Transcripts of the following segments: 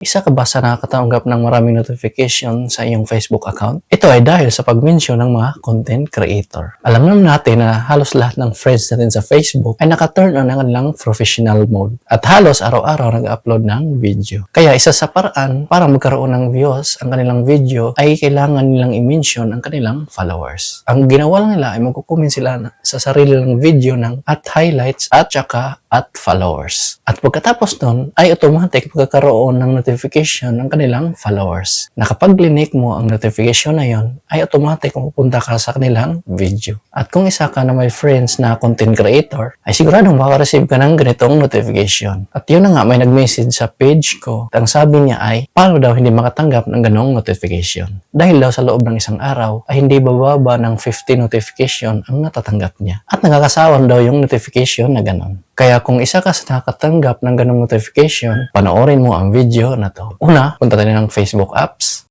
Isa ka ba sa nakakatanggap ng maraming notification sa iyong Facebook account? Ito ay dahil sa pag-mention ng mga content creator. Alam naman natin na halos lahat ng friends natin sa Facebook ay naka-turn on ng kanilang professional mode at halos araw-araw nag-upload ng video. Kaya isa sa paraan para magkaroon ng views ang kanilang video ay kailangan nilang i-mention ang kanilang followers. Ang ginawa lang nila ay magkukumin sila sa sarili ng video ng @highlights at saka @followers. At pagkatapos nun ay automatic magkakaroon ng notification ng kanilang followers. Na kapag clinic mo ang notification na yon, ay automatic mapupunta ka sa kanilang video. At kung isa ka na may friends na content creator, ay siguradong makareceive ka ng ganitong notification. At yun na nga, may nag-message sa page ko. At ang sabi niya ay, paano daw hindi makatanggap ng ganong notification? Dahil daw sa loob ng isang araw ay hindi bababa ng 50 notification ang natatanggap niya. At nakakasawan daw yung notification na ganon. Kaya kung isa ka sa nakatanggap ng ganong notification, panoorin mo ang video na to. Una, punta tayo ng Facebook apps.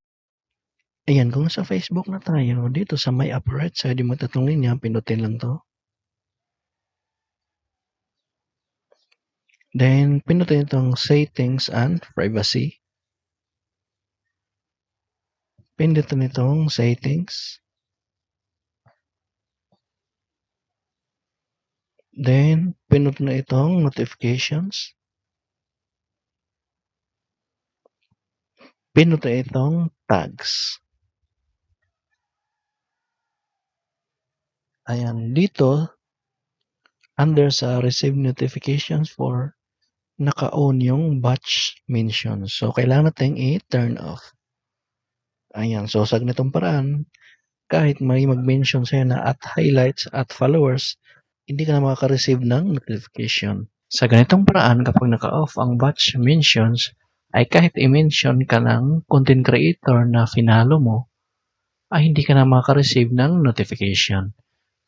Ayan, kung sa Facebook na tayo, dito sa My App right side, yung tatlong linya, pindutin lang to. Then, pindutin itong Settings and Privacy. Pindutin itong Settings. Then, pindutin na itong Notifications. Pindutin itong Tags. Ayan, dito, under sa Receive Notifications for, naka-on yung batch mention. So, kailangan natin i-turn off. Ayan, so sa ganitong paraan, kahit may mag-mention sa'yo na @highlights, @followers, hindi ka na makaka-receive ng notification. Sa ganitong paraan, kapag naka-off ang batch mentions, ay kahit i-mention ka ng content creator na finalo mo, ay hindi ka na makaka-receive ng notification.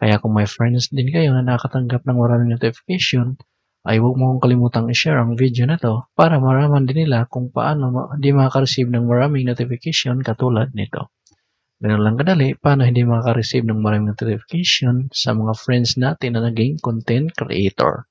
Kaya kung may friends din kayo na nakatanggap ng maraming notification, ay huwag mo kalimutang i-share ang video na to para maraman din nila kung paano hindi makaka-receive ng maraming notification katulad nito. Ganun lang kadali, paano hindi makaka-receive ng maraming notification sa mga friends natin na naging content creator.